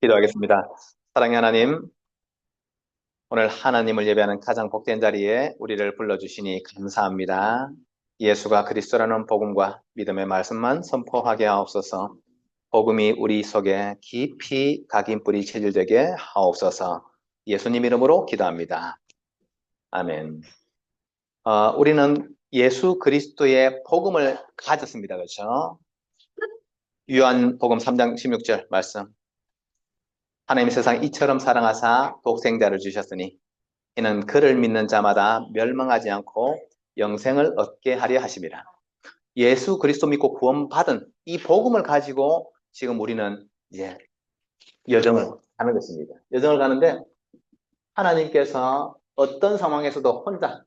기도하겠습니다. 사랑의 하나님, 오늘 하나님을 예배하는 가장 복된 자리에 우리를 불러주시니 감사합니다. 예수가 그리스도라는 복음과 믿음의 말씀만 선포하게 하옵소서. 복음이 우리 속에 깊이 각인 뿌리 체질되게 하옵소서. 예수님 이름으로 기도합니다. 아멘. 우리는 예수 그리스도의 복음을 가졌습니다. 그렇죠? 요한복음 3장 16절 말씀. 하나님 세상 이처럼 사랑하사 독생자를 주셨으니 이는 그를 믿는 자마다 멸망하지 않고 영생을 얻게 하려 하심이라. 예수 그리스도 믿고 구원받은 이 복음을 가지고 지금 우리는 이제 여정을 가는 것입니다. 여정을 가는데 하나님께서 어떤 상황에서도 혼자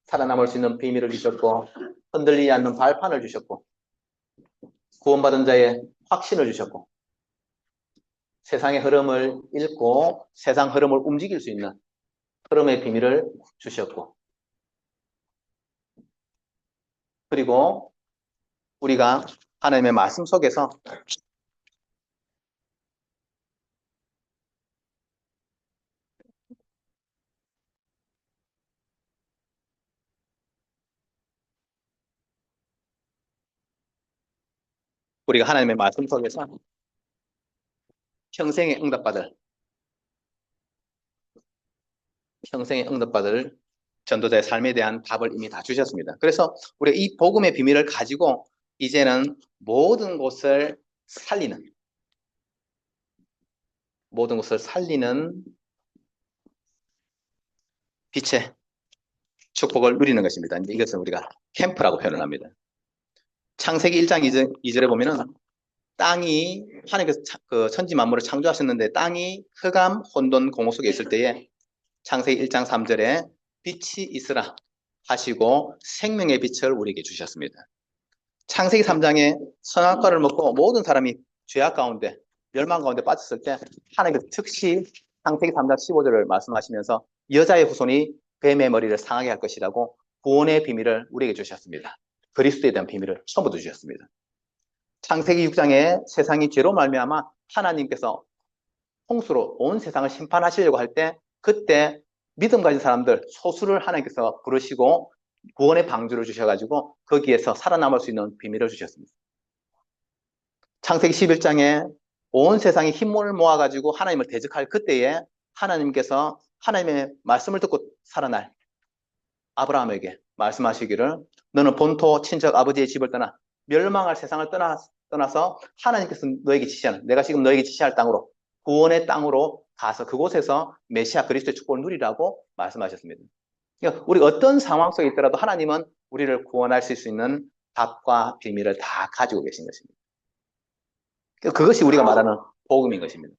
살아남을 수 있는 비밀을 주셨고 흔들리지 않는 발판을 주셨고 구원받은 자의 확신을 주셨고 세상의 흐름을 읽고 세상 흐름을 움직일 수 있는 흐름의 비밀을 주셨고 그리고 우리가 하나님의 말씀 속에서 우리가 하나님의 말씀 속에서 평생에 응답받을 전도자의 삶에 대한 답을 이미 다 주셨습니다. 그래서 우리가 이 복음의 비밀을 가지고 이제는 모든 것을 살리는 빛의 축복을 누리는 것입니다. 이것은 우리가 캠프라고 표현을 합니다. 창세기 1장 2절에 보면은 땅이 하나님께서 그 천지 만물을 창조하셨는데 땅이 흑암, 혼돈, 공허 속에 있을 때에 창세기 1장 3절에 빛이 있으라 하시고 생명의 빛을 우리에게 주셨습니다. 창세기 3장에 선악과를 먹고 모든 사람이 죄악 가운데 멸망 가운데 빠졌을 때 하나님께서 즉시 창세기 3장 15절을 말씀하시면서 여자의 후손이 뱀의 머리를 상하게 할 것이라고 구원의 비밀을 우리에게 주셨습니다. 그리스도에 대한 비밀을 처음부터 주셨습니다. 창세기 6장에 세상이 죄로 말미암아 하나님께서 홍수로 온 세상을 심판하시려고 할 때 그때 믿음 가진 사람들 소수를 하나님께서 부르시고 구원의 방주를 주셔가지고 거기에서 살아남을 수 있는 비밀을 주셨습니다. 창세기 11장에 온 세상이 힘을 모아가지고 하나님을 대적할 그때에 하나님께서 하나님의 말씀을 듣고 살아날 아브라함에게 말씀하시기를 너는 본토 친척 아버지의 집을 떠나 멸망할 세상을 떠나서 하나님께서 너에게 지시하는 내가 지금 너에게 지시할 땅으로 구원의 땅으로 가서 그곳에서 메시아 그리스도의 축복을 누리라고 말씀하셨습니다. 그러니까 우리 어떤 상황 속에 있더라도 하나님은 우리를 구원하실 수 있는 답과 비밀을 다 가지고 계신 것입니다. 그것이 우리가 말하는 복음인 것입니다.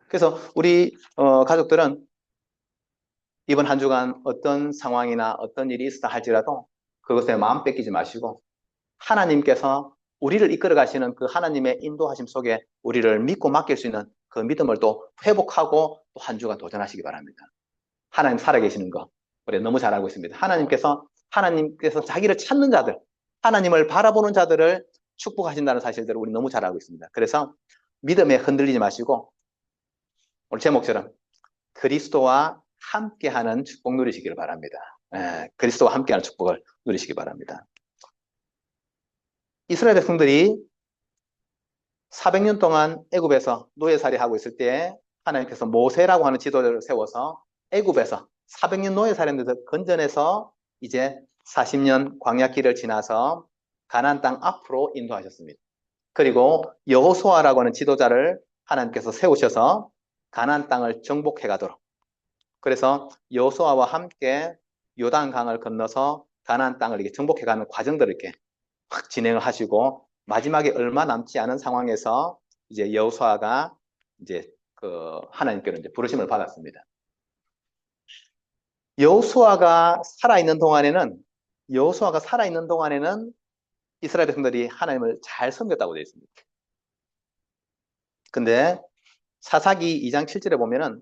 그래서 우리 가족들은 이번 한 주간 어떤 상황이나 어떤 일이 있었다 할지라도 그것에 마음 뺏기지 마시고 하나님께서 우리를 이끌어 가시는 그 하나님의 인도하심 속에 우리를 믿고 맡길 수 있는 그 믿음을 또 회복하고 또 한 주간 도전하시기 바랍니다. 하나님 살아계시는 거 우리 너무 잘 알고 있습니다. 하나님께서 자기를 찾는 자들, 하나님을 바라보는 자들을 축복하신다는 사실들을 우리 너무 잘 알고 있습니다. 그래서 믿음에 흔들리지 마시고 오늘 제목처럼 그리스도와 함께하는 축복 누리시기를 바랍니다. 그리스도와 함께하는 축복을 누리시기 바랍니다. 이스라엘 백성들이 400년 동안 애굽에서 노예살이하고 있을 때 하나님께서 모세라고 하는 지도자를 세워서 애굽에서 400년 노예살이했는데 건져내서 이제 40년 광야길을 지나서 가나안 땅 앞으로 인도하셨습니다. 그리고 여호수아라고 하는 지도자를 하나님께서 세우셔서 가나안 땅을 정복해 가도록 그래서 여호수아와 함께 요단강을 건너서 가나안 땅을 이렇게 정복해가는 과정들을 이렇게 확 진행을 하시고 마지막에 얼마 남지 않은 상황에서 이제 여호수아가 이제 그 하나님께로 이제 부르심을 받았습니다. 여호수아가 살아있는 동안에는 이스라엘 백성들이 하나님을 잘 섬겼다고 되어 있습니다. 근데 사사기 2장 7절에 보면은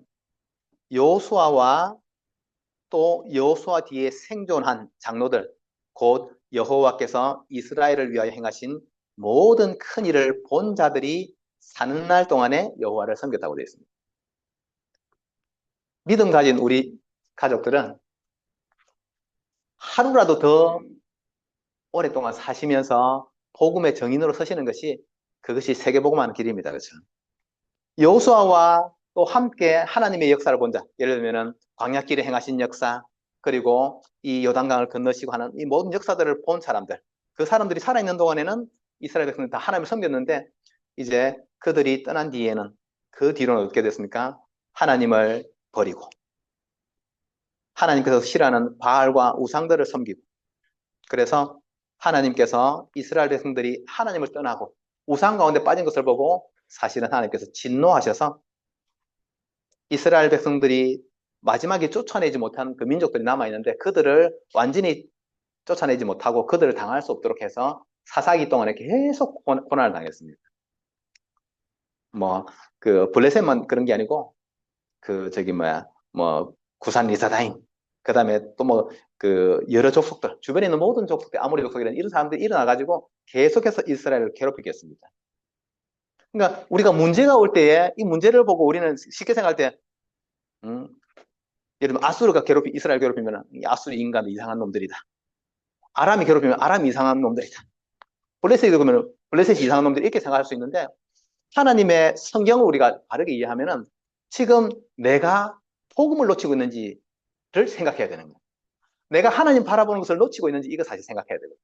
여호수아와 또 여호수아 뒤에 생존한 장로들 곧 여호와께서 이스라엘을 위하여 행하신 모든 큰 일을 본 자들이 사는 날 동안에 여호와를 섬겼다고 되어 있습니다. 믿음 가진 우리 가족들은 하루라도 더 오랫동안 사시면서 복음의 정인으로 서시는 것이 그것이 세계복음하는 길입니다. 그렇죠? 여호수아와 또 함께 하나님의 역사를 본다. 예를 들면은 광야길에 행하신 역사, 그리고 이 요단강을 건너시고 하는 이 모든 역사들을 본 사람들, 그 사람들이 살아있는 동안에는 이스라엘 백성들 다 하나님을 섬겼는데 이제 그들이 떠난 뒤에는 그 뒤로는 어떻게 됐습니까? 하나님을 버리고 하나님께서 싫어하는 바알과 우상들을 섬기고, 그래서 하나님께서 이스라엘 백성들이 하나님을 떠나고 우상 가운데 빠진 것을 보고 사실은 하나님께서 진노하셔서 이스라엘 백성들이 마지막에 쫓아내지 못한 그 민족들이 남아있는데 그들을 완전히 쫓아내지 못하고 그들을 당할 수 없도록 해서 사사기 동안에 계속 고난을 당했습니다. 뭐, 그, 블레셋만 그런 게 아니고, 그, 저기, 뭐야, 뭐, 구산 리사다임, 그 다음에 또 뭐, 그, 여러 족속들, 주변에 있는 모든 족속들, 아모리 족속이라는 이런 사람들이 일어나가지고 계속해서 이스라엘을 괴롭히겠습니다. 그러니까 우리가 문제가 올 때에 이 문제를 보고 우리는 쉽게 생각할 때, 음, 예를 들면 아수르가 이스라엘 괴롭히면 이 아수르 인간 이상한 놈들이다. 아람이 괴롭히면 아람이 이상한 놈들이다. 블레셋이 그러면 블레셋이 이상한 놈들이 이렇게 생각할 수 있는데 하나님의 성경을 우리가 바르게 이해하면은 지금 내가 복음을 놓치고 있는지를 생각해야 되는 거예요. 내가 하나님 바라보는 것을 놓치고 있는지 이거 사실 생각해야 되고,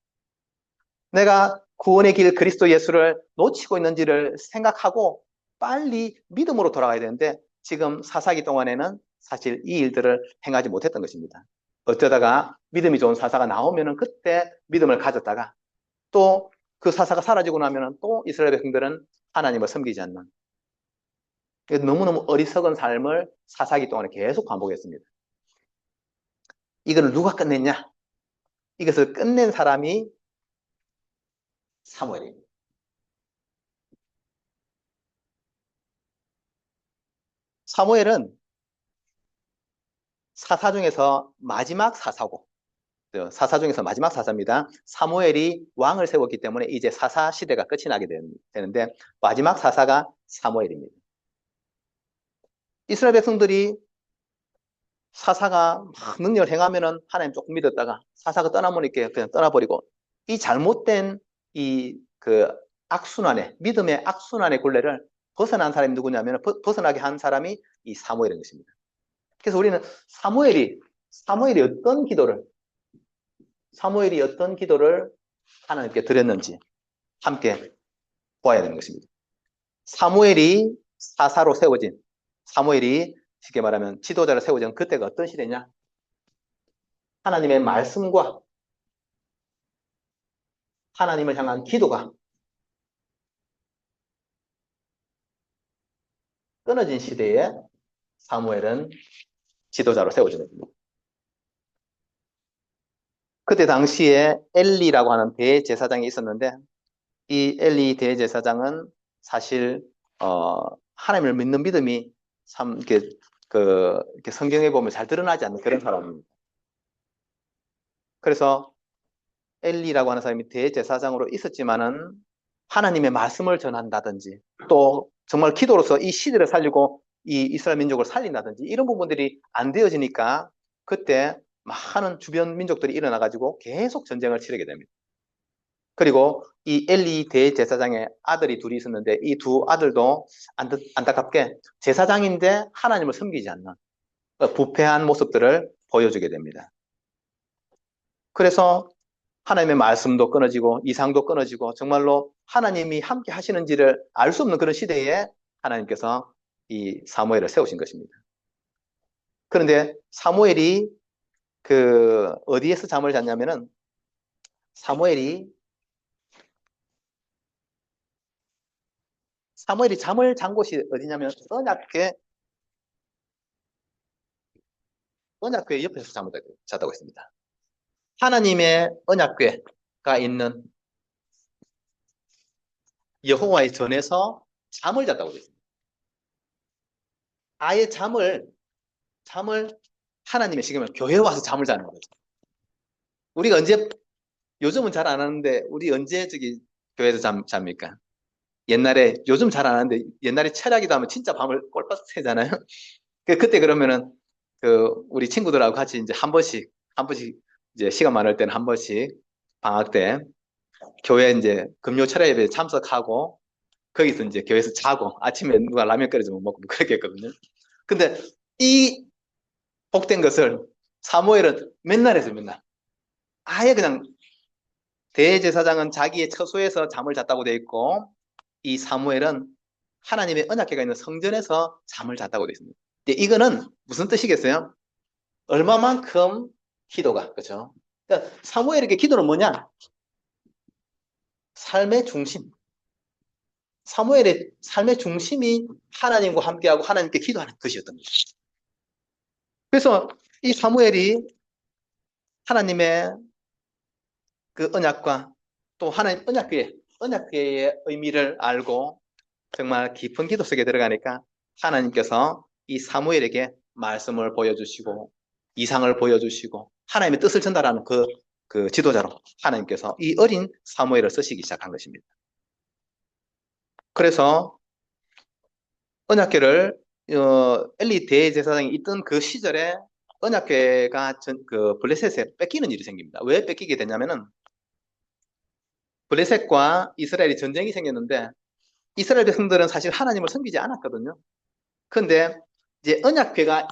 내가 구원의 길 그리스도 예수를 놓치고 있는지를 생각하고 빨리 믿음으로 돌아가야 되는데 지금 사사기 동안에는 사실 이 일들을 행하지 못했던 것입니다. 어쩌다가 믿음이 좋은 사사가 나오면은 그때 믿음을 가졌다가 또 그 사사가 사라지고 나면은 또 이스라엘 백성들은 하나님을 섬기지 않는, 너무너무 어리석은 삶을 사사기 동안에 계속 반복했습니다. 이걸 누가 끝냈냐? 이것을 끝낸 사람이 사무엘입니다. 사무엘은 사사 중에서 마지막 사사고, 사사 중에서 마지막 사사입니다. 사무엘이 왕을 세웠기 때문에 이제 사사 시대가 끝이 나게 되는데 마지막 사사가 사무엘입니다. 이스라엘 백성들이 사사가 막 능력을 행하면은 하나님 조금 믿었다가 사사가 떠나면 이렇게 그냥 떠나버리고 이 잘못된 이 그 악순환의 믿음의 악순환의 굴레를 벗어난 사람이 누구냐면 벗어나게 한 사람이 이 사무엘인 것입니다. 그래서 우리는 사무엘이 어떤 기도를 하나님께 드렸는지 함께 보아야 되는 것입니다. 사무엘이 사사로 세워진, 사무엘이 쉽게 말하면 지도자로 세워진 그때가 어떤 시대냐? 하나님의 말씀과 하나님을 향한 기도가 끊어진 시대에 사무엘은 지도자로 세워진 겁니다. 그때 당시에 엘리라고 하는 대제사장이 있었는데 이 엘리 대제사장은 사실 하나님을 믿는 믿음이 참 이렇게 성경에 보면 잘 드러나지 않는 그런 사람입니다. 그래서 엘리라고 하는 사람이 대제사장으로 있었지만은 하나님의 말씀을 전한다든지 또 정말 기도로서 이 시대를 살리고 이 이스라엘 민족을 살린다든지 이런 부분들이 안 되어지니까 그때 많은 주변 민족들이 일어나가지고 계속 전쟁을 치르게 됩니다. 그리고 이 엘리 대제사장의 아들이 둘이 있었는데 이 두 아들도 안타깝게 제사장인데 하나님을 섬기지 않는 부패한 모습들을 보여주게 됩니다. 그래서 하나님의 말씀도 끊어지고 이상도 끊어지고 정말로 하나님이 함께 하시는지를 알 수 없는 그런 시대에 하나님께서 이 사무엘을 세우신 것입니다. 그런데 사무엘이 어디에서 잠을 잤냐면은 사무엘이 잠을 잔 곳이 어디냐면 언약궤 옆에서 잠을 잤다고 했습니다. 하나님의 언약궤가 있는 여호와의 전에서 잠을 잤다고 했습니다. 아예 잠을 하나님의 시경을 교회에 와서 잠을 자는 거죠. 우리가 요즘은 잘 안 하는데 우리 언제 저기 교회에서 잡니까? 옛날에 요즘 잘 안 하는데 옛날에 철야기도 하면 진짜 밤을 꼴박 새잖아요. 그때 그러면은 우리 친구들하고 같이 이제 한 번씩 이제 시간 많을 때는 한 번씩 방학 때 교회 이제 금요 철야 예배에 참석하고 거기서 이제 교회에서 자고 아침에 누가 라면 끓여주면 먹고 그렇게 했거든요. 근데 이 복된 것을 사무엘은 맨날 했어요, 맨날. 아예 그냥 대제사장은 자기의 처소에서 잠을 잤다고 돼 있고 이 사무엘은 하나님의 언약궤가 있는 성전에서 잠을 잤다고 돼 있습니다. 이거는 무슨 뜻이겠어요? 얼마만큼 기도가 그렇죠? 그러니까 사무엘에게 기도는 뭐냐? 삶의 중심. 사무엘의 삶의 중심이 하나님과 함께하고 하나님께 기도하는 것이었던 거죠. 그래서 이 사무엘이 하나님의 그 언약과 또 하나님 언약궤의 의미를 알고 정말 깊은 기도 속에 들어가니까 하나님께서 이 사무엘에게 말씀을 보여주시고 이상을 보여주시고 하나님의 뜻을 전달하는 그 지도자로 하나님께서 이 어린 사무엘을 쓰시기 시작한 것입니다. 그래서 언약궤를 엘리 대제사장이 있던 그 시절에 언약궤가 그 블레셋에 뺏기는 일이 생깁니다. 왜 뺏기게 되냐면은 블레셋과 이스라엘이 전쟁이 생겼는데 이스라엘 백성들은 사실 하나님을 섬기지 않았거든요. 근데 이제 언약궤가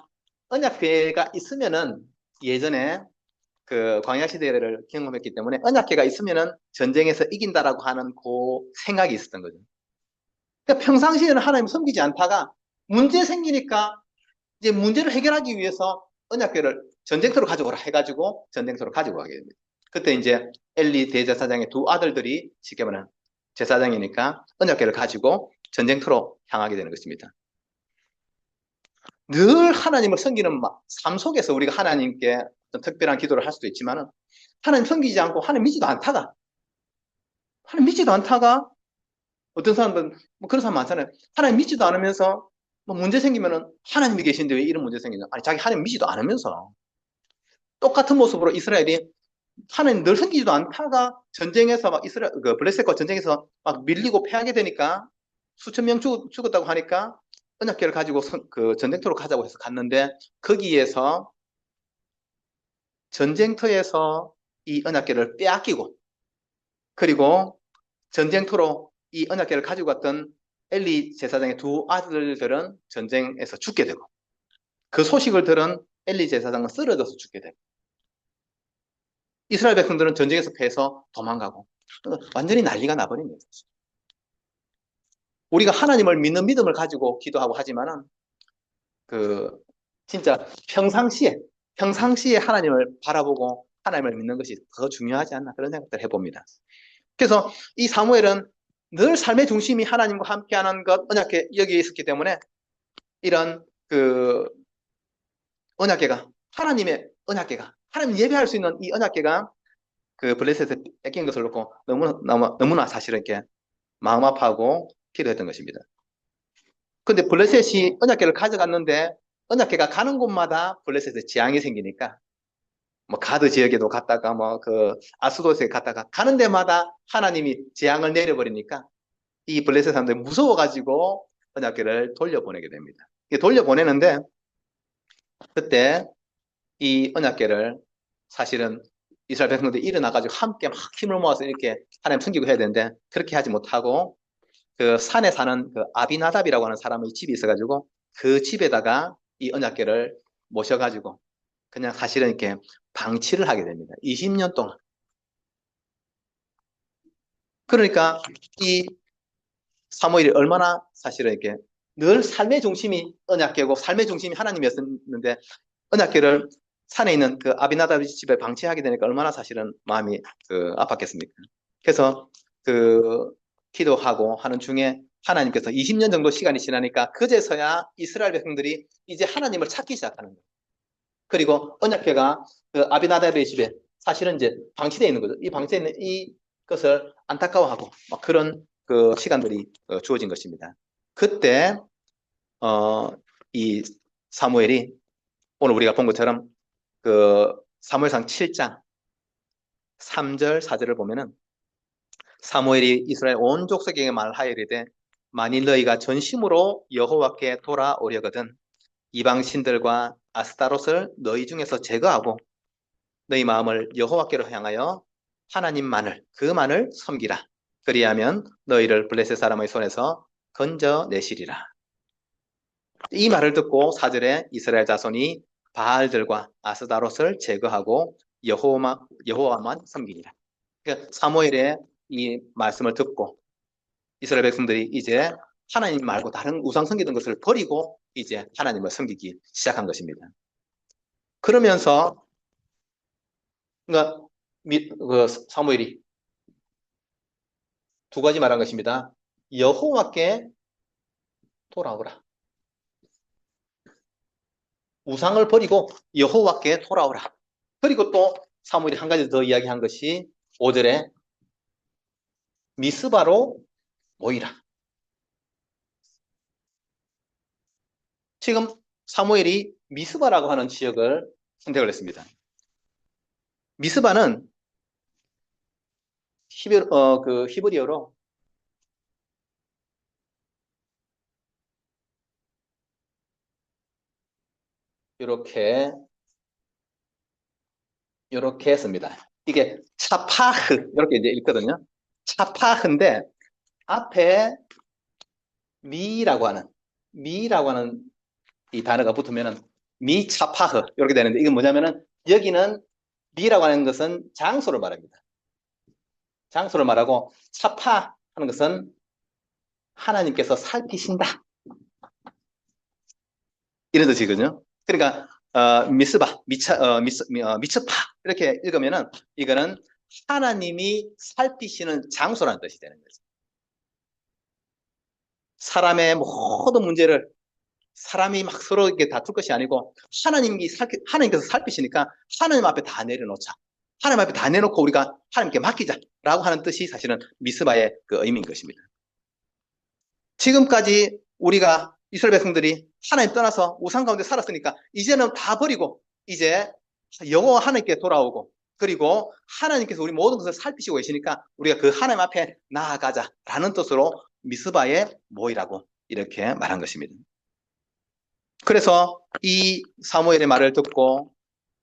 있으면은 예전에 그 광야 시대를 경험했기 때문에 언약궤가 있으면은 전쟁에서 이긴다라고 하는 그 생각이 있었던 거죠. 그러니까 평상시에는 하나님 섬기지 않다가 문제 생기니까 이제 문제를 해결하기 위해서 언약궤를 전쟁터로 가져오라 해가지고 전쟁터로 가지고 가게 됩니다. 그때 이제 엘리 대제사장의 두 아들들이 쉽게 말하면 제사장이니까 언약궤를 가지고 전쟁터로 향하게 되는 것입니다. 늘 하나님을 섬기는 삶 속에서 우리가 하나님께 어떤 특별한 기도를 할 수도 있지만 하나님 섬기지 않고 하나님 믿지도 않다가 어떤 사람들은 뭐 그런 사람 많잖아요. 하나님 믿지도 않으면서 뭐 문제 생기면은 하나님이 계신데 왜 이런 문제 생기냐? 아니 자기 하나님 믿지도 않으면서 똑같은 모습으로 이스라엘이 하나님 늘 섬기지도 않다가 전쟁에서 막 이스라엘 그 블레셋과 전쟁에서 막 밀리고 패하게 되니까 수천 명 죽었다고 하니까 언약궤를 가지고 그 전쟁터로 가자고 해서 갔는데 거기에서 전쟁터에서 이 언약궤를 빼앗기고 그리고 전쟁터로 이 언약궤를 가지고 갔던 엘리 제사장의 두 아들들은 전쟁에서 죽게 되고 그 소식을 들은 엘리 제사장은 쓰러져서 죽게 되고 이스라엘 백성들은 전쟁에서 패해서 도망가고 완전히 난리가 나버린 거죠. 우리가 하나님을 믿는 믿음을 가지고 기도하고 하지만은 그 진짜 평상시에 하나님을 바라보고 하나님을 믿는 것이 더 중요하지 않나 그런 생각들을 해봅니다. 그래서 이 사무엘은 늘 삶의 중심이 하나님과 함께하는 것 언약궤 여기에 있었기 때문에 이런 그 언약궤가 하나님 예배할 수 있는 이 언약궤가 그 블레셋에 뺏긴 것을 놓고 너무나 사실은 이렇게 마음 아파하고 기도했던 것입니다. 근데 블레셋이 언약궤를 가져갔는데 언약궤가 가는 곳마다 블레셋에 재앙이 생기니까 뭐 가드 지역에도 갔다가 뭐 그 아스돗에 갔다가 가는 데마다 하나님이 재앙을 내려버리니까 이 블레셋 사람들이 무서워가지고 언약궤를 돌려보내게 됩니다. 돌려보내는데 그때 이 언약궤를 사실은 이스라엘 백성들이 일어나가지고 함께 막 힘을 모아서 이렇게 하나님 섬기고 해야 되는데 그렇게 하지 못하고 그 산에 사는 그 아비나답이라고 하는 사람의 집이 있어가지고 그 집에다가 이 언약궤를 모셔가지고 그냥 사실은 이렇게 방치를 하게 됩니다. 20년 동안. 그러니까 이 사무엘이 얼마나 사실은 이렇게 늘 삶의 중심이 언약궤고 삶의 중심이 하나님이었는데 언약궤를 산에 있는 그 아비나답 집에 방치하게 되니까 얼마나 사실은 마음이 아팠겠습니까? 그래서 그 기도하고 하는 중에 하나님께서 20년 정도 시간이 지나니까 그제서야 이스라엘 백성들이 이제 하나님을 찾기 시작하는 거예요. 그리고 언약궤가 그 아비나답의 집에 사실은 이제 방치되어 있는 거죠. 이 방치되어 있는 이것을 안타까워하고 막 그런 그 시간들이 주어진 것입니다. 그때 이 사무엘이 오늘 우리가 본 것처럼 그 사무엘상 7장 3절 4절을 보면은 사무엘이 이스라엘 온 족속에게 말하여 이르되 만일 너희가 전심으로 여호와께 돌아오려거든 이방 신들과 아스타롯을 너희 중에서 제거하고 너희 마음을 여호와께로 향하여 하나님만을 그만을 섬기라. 그리하면 너희를 블레셋 사람의 손에서 건져내시리라. 이 말을 듣고 4절에 이스라엘 자손이 바알들과 아스다롯을 제거하고 여호와만 섬기니라. 그러니까 사무엘의 이 말씀을 듣고 이스라엘 백성들이 이제 하나님 말고 다른 우상 섬기던 것을 버리고 이제 하나님을 섬기기 시작한 것입니다. 그러면서 그러니까 사무엘이 두 가지 말한 것입니다. 여호와께 돌아오라. 우상을 버리고 여호와께 돌아오라. 그리고 또 사무엘이 한 가지 더 이야기한 것이 5절에 미스바로 모이라. 지금 사무엘이 미스바라고 하는 지역을 선택을 했습니다. 미스바는 히브리어로 이렇게 했습니다. 이게 차파흐 이렇게 이제 읽거든요. 차파흐인데 앞에 미라고 하는 이 단어가 붙으면은 미차파흐 이렇게 되는데 이건 뭐냐면은 여기는 미라고 하는 것은 장소를 말합니다. 장소를 말하고 차파 하는 것은 하나님께서 살피신다 이런 뜻이거든요. 그러니까 미스바 미츠파 이렇게 읽으면은 이거는 하나님이 살피시는 장소라는 뜻이 되는 거죠. 사람의 모든 문제를 사람이 막 서로 이렇게 다툴 것이 아니고 하나님께서 살피시니까 하나님 앞에 다 내려놓자. 하나님 앞에 다 내놓고 우리가 하나님께 맡기자라고 하는 뜻이 사실은 미스바의 그 의미인 것입니다. 지금까지 우리가 이스라엘 백성들이 하나님 떠나서 우상 가운데 살았으니까 이제는 다 버리고 이제 여호와 하나님께 돌아오고 그리고 하나님께서 우리 모든 것을 살피시고 계시니까 우리가 그 하나님 앞에 나아가자라는 뜻으로 미스바의 모이라고 이렇게 말한 것입니다. 그래서 이 사무엘의 말을 듣고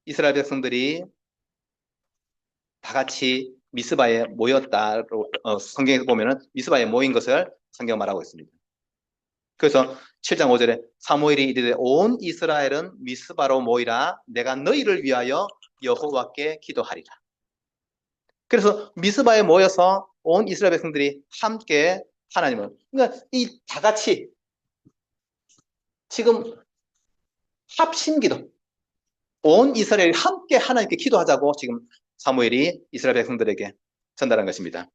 이스라엘 백성들이 다 같이 미스바에 모였다. 성경에서 보면은 미스바에 모인 것을 성경 말하고 있습니다. 그래서 7장 5절에 사무엘이 이르되 온 이스라엘은 미스바로 모이라 내가 너희를 위하여 여호와께 기도하리라. 그래서 미스바에 모여서 온 이스라엘 백성들이 함께 하나님을 그러니까 이 다 같이 지금 합심기도 온 이스라엘이 함께 하나님께 기도하자고 지금 사무엘이 이스라엘 백성들에게 전달한 것입니다.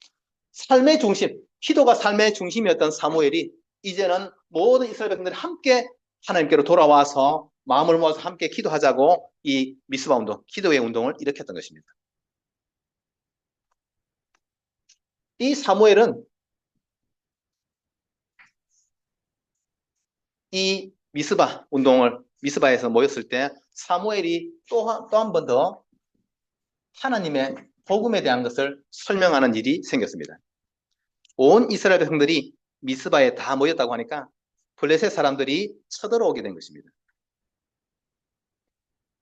삶의 중심, 기도가 삶의 중심이었던 사무엘이 이제는 모든 이스라엘 백성들이 함께 하나님께로 돌아와서 마음을 모아서 함께 기도하자고 이 미스바 운동, 기도의 운동을 일으켰던 것입니다. 이 사무엘은 이 미스바 운동을 미스바에서 모였을 때 사무엘이 또 한 번 더 하나님의 복음에 대한 것을 설명하는 일이 생겼습니다. 온 이스라엘 백성들이 미스바에 다 모였다고 하니까 블레셋 사람들이 쳐들어오게 된 것입니다.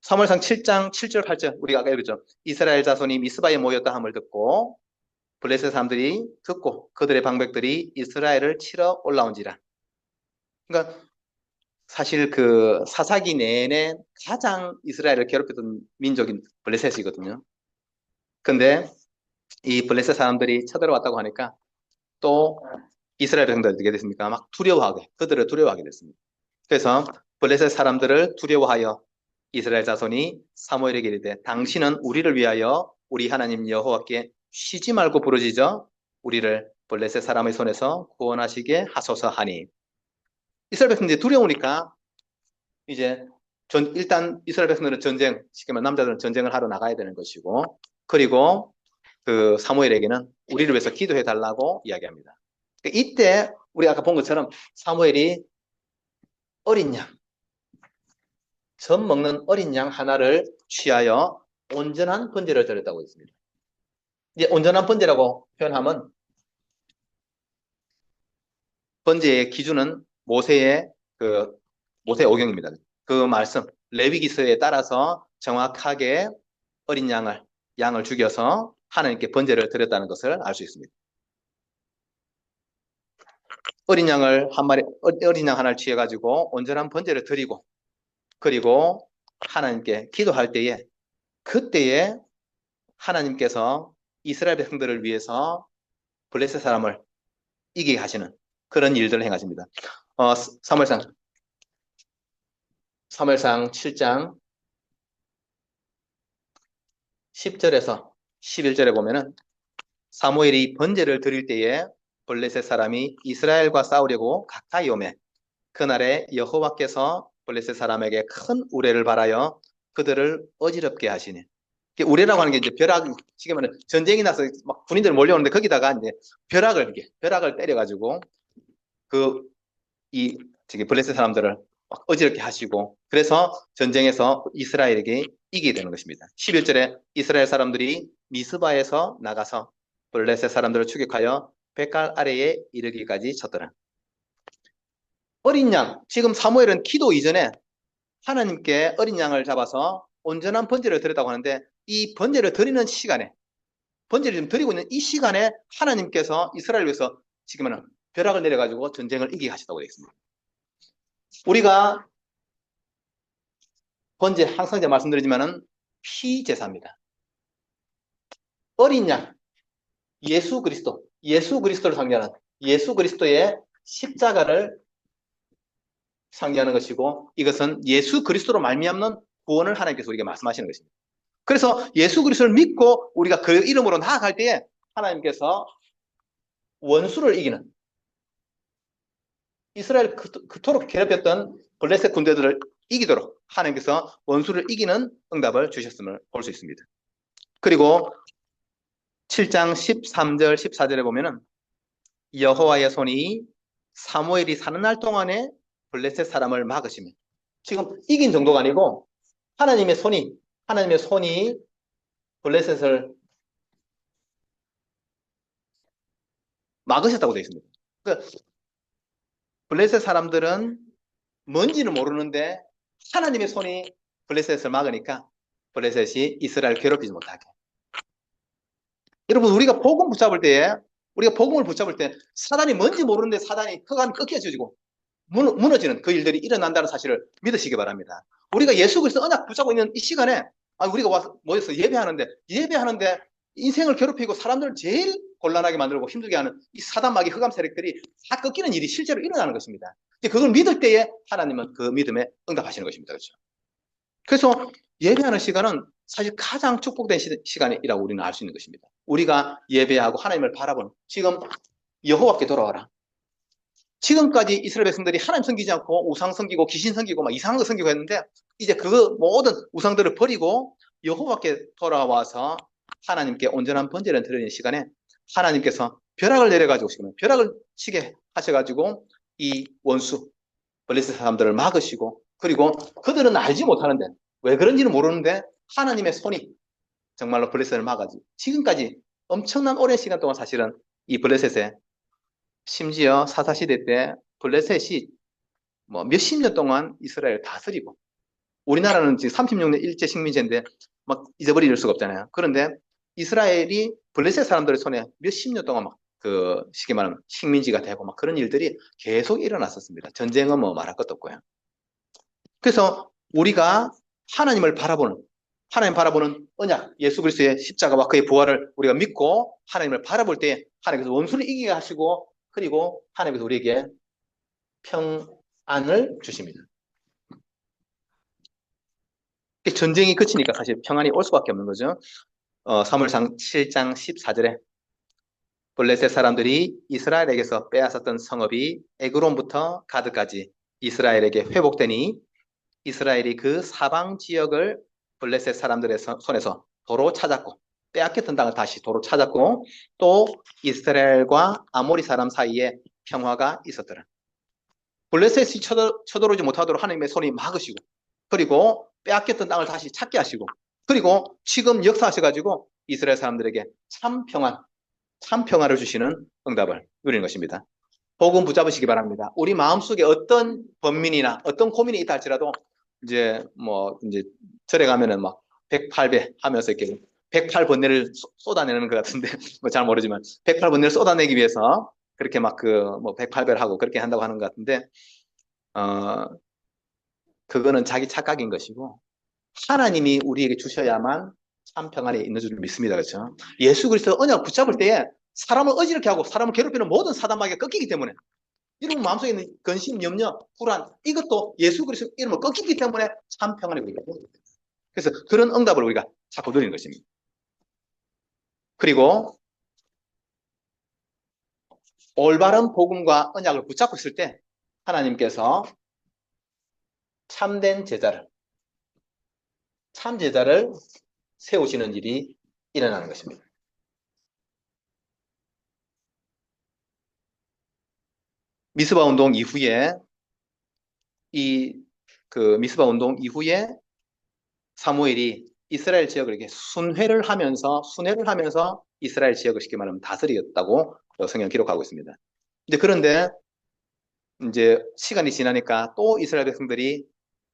사무엘상 7장 7절 8절 우리가 아까 읽었죠. 이스라엘 자손이 미스바에 모였다 함을 듣고 블레셋 사람들이 듣고 그들의 방백들이 이스라엘을 치러 올라온지라. 그러니까 사실 그 사사기 내내 가장 이스라엘을 괴롭혔던 민족인 블레셋이거든요. 근데 이 블레셋 사람들이 쳐들어왔다고 하니까 또 이스라엘 백성들이 어떻게 됐습니까? 막 그들을 두려워하게 됐습니다. 그래서 블레셋 사람들을 두려워하여 이스라엘 자손이 사무엘에게 이르되 당신은 우리를 위하여 우리 하나님 여호와께 쉬지 말고 부르짖어 우리를 블레셋 사람의 손에서 구원하시게 하소서 하니 이스라엘 백성들이 두려우니까 이제 일단 이스라엘 백성들은 시키면 남자들은 전쟁을 하러 나가야 되는 것이고 그리고 그 사무엘에게는 우리를 위해서 기도해 달라고 이야기합니다. 이때 우리 아까 본 것처럼 사무엘이 어린 양, 젖 먹는 어린 양 하나를 취하여 온전한 번제를 드렸다고 했습니다. 이제 온전한 번제라고 표현하면 번제의 기준은 모세 오경입니다. 그 말씀 레위기서에 따라서 정확하게 어린 양을 죽여서 하나님께 번제를 드렸다는 것을 알 수 있습니다. 어린 양 하나를 취해가지고 온전한 번제를 드리고, 그리고 하나님께 기도할 때에, 그때에 하나님께서 이스라엘 백성들을 위해서 블레셋 사람을 이기게 하시는 그런 일들을 행하십니다. 사무엘상 7장 10절에서 11절에 보면은 사무엘이 번제를 드릴 때에 블레셋 사람이 이스라엘과 싸우려고 가까이 오매 그날에 여호와께서 블레셋 사람에게 큰 우레를 발하여 그들을 어지럽게 하시니, 우레라고 하는 게 이제 지금 말하면 전쟁이 나서 막 군인들 몰려오는데 거기다가 이제 벼락을 때려가지고 블레셋 사람들을 막 어지럽게 하시고, 그래서 전쟁에서 이스라엘에게 이기게 되는 것입니다. 11절에 이스라엘 사람들이 미스바에서 나가서 블레셋 사람들을 추격하여 백갈 아래에 이르기까지 쳤더라. 어린 양, 지금 사무엘은 기도 이전에 하나님께 어린 양을 잡아서 온전한 번제를 드렸다고 하는데, 이 번제를 드리는 시간에, 번제를 좀 드리고 있는 이 시간에 하나님께서 이스라엘을 위해서 지금은 벼락을 내려가지고 전쟁을 이기게 하셨다고 되어 있습니다. 우리가 번제, 항상 제가 말씀드리지만은 피제사입니다. 어린 양, 예수 그리스도를 상징하는 예수 그리스도의 십자가를 상징하는 것이고, 이것은 예수 그리스도로 말미암는 구원을 하나님께서 우리에게 말씀하시는 것입니다. 그래서 예수 그리스도를 믿고 우리가 그 이름으로 나아갈 때에 하나님께서 원수를 이기는, 이스라엘 그토록 괴롭혔던 블레셋 군대들을 이기도록 하나님께서 원수를 이기는 응답을 주셨음을 볼 수 있습니다. 그리고 7장 13절 14절에 보면은 여호와의 손이 사무엘이 사는 날 동안에 블레셋 사람을 막으시며, 지금 이긴 정도가 아니고 하나님의 손이 블레셋을 막으셨다고 되어 있습니다. 그러니까 블레셋 사람들은 뭔지는 모르는데 하나님의 손이 블레셋을 막으니까 블레셋이 이스라엘을 괴롭히지 못하게. 여러분, 우리가 복음을 붙잡을 때 사단이 뭔지 모르는데 사단이 흑암이 꺾여지고 무너지는 그 일들이 일어난다는 사실을 믿으시기 바랍니다. 우리가 예수 그리스도 언약 붙잡고 있는 이 시간에 우리가 와서 모여서 예배하는데 인생을 괴롭히고 사람들을 제일 곤란하게 만들고 힘들게 하는 이 사단마귀 흑암 세력들이 다 꺾이는 일이 실제로 일어나는 것입니다. 그걸 믿을 때에 하나님은 그 믿음에 응답하시는 것입니다. 그렇죠? 그래서 예배하는 시간은 사실 가장 축복된 시간이라고 우리는 알 수 있는 것입니다. 우리가 예배하고 하나님을 바라보는, 지금 여호와께 돌아와라. 지금까지 이스라엘 백성들이 하나님 섬기지 않고 우상 섬기고 귀신 섬기고 막 이상한 거 섬기고 했는데, 이제 그 모든 우상들을 버리고 여호와께 돌아와서 하나님께 온전한 번제를 드리는 시간에 하나님께서 벼락을 내려가지고 벼락을 치게 하셔가지고 이 원수 블레셋 사람들을 막으시고, 그리고 그들은 알지 못하는데, 왜 그런지는 모르는데 하나님의 손이 정말로 블레셋을 막아지, 지금까지 엄청난 오랜 시간 동안 사실은 이 블레셋에, 심지어 사사시대 때 블레셋이 몇십 년 동안 이스라엘을 다스리고, 우리나라는 지금 36년 일제 식민지인데 막 잊어버릴 수가 없잖아요. 그런데 이스라엘이 블레셋 사람들의 손에 몇십 년 동안 쉽게 말하면 식민지가 되고 막 그런 일들이 계속 일어났었습니다. 전쟁은 말할 것도 없고요. 그래서 우리가 하나님 바라보는 언약, 예수 그리스도의 십자가와 그의 부활을 우리가 믿고 하나님을 바라볼 때 하나님께서 원수를 이기게 하시고, 그리고 하나님께서 우리에게 평안을 주십니다. 전쟁이 그치니까 사실 평안이 올 수밖에 없는 거죠. 사무엘상 7장 14절에 블레셋 사람들이 이스라엘에게서 빼앗았던 성읍이 에그론부터 가드까지 이스라엘에게 회복되니 이스라엘이 그 사방 지역을 블레셋 사람들의 손에서 도로 찾았고, 빼앗겼던 땅을 다시 도로 찾았고, 또 이스라엘과 아모리 사람 사이에 평화가 있었더라. 블레셋이 쳐들어오지 못하도록 하나님의 손이 막으시고, 그리고 빼앗겼던 땅을 다시 찾게 하시고, 그리고 지금 역사하셔가지고 이스라엘 사람들에게 참 평안을 주시는 응답을 누리는 것입니다. 복음 붙잡으시기 바랍니다. 우리 마음속에 어떤 번민이나 어떤 고민이 있다 할지라도 이제 절에 가면은 막 108배 하면서 이렇게 108번뇌를 쏟아내는 것 같은데 뭐 잘 모르지만 108번뇌를 쏟아내기 위해서 그렇게 막 108배를 하고 그렇게 한다고 하는 것 같은데 어 그거는 자기 착각인 것이고 하나님이 우리에게 주셔야만 참 평안에 있는 줄 믿습니다. 그렇죠? 예수 그리스도 언약 붙잡을 때에 사람을 어지럽게 하고 사람을 괴롭히는 모든 사단마귀가 꺾이기 때문에 이런 마음속에 있는 근심, 염려, 불안 이것도 예수 그리스도 이름을 꺾이기 때문에 참 평안에 우리가 그래서 그런 응답을 우리가 자꾸 누리는 것입니다. 그리고 올바른 복음과 언약을 붙잡고 있을 때 하나님께서 참된 제자를 참 제자를 세우시는 일이 일어나는 것입니다. 미스바 운동 이후에 미스바 운동 이후에 사무엘이 이스라엘 지역을 이렇게 순회를 하면서 이스라엘 지역을 쉽게 말하면 다스렸다고 성경 기록하고 있습니다. 그런데 이제 시간이 지나니까 또 이스라엘 백성들이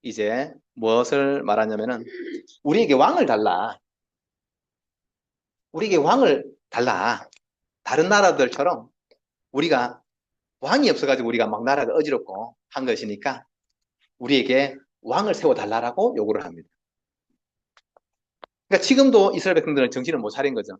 이제 무엇을 말하냐면은 우리에게 왕을 달라. 우리에게 왕을 달라. 다른 나라들처럼 우리가 왕이 없어가지고 우리가 막 나라가 어지럽고 한 것이니까 우리에게 왕을 세워달라고 요구를 합니다. 그러니까 지금도 이스라엘 백성들은 정신을 못 차린 거죠.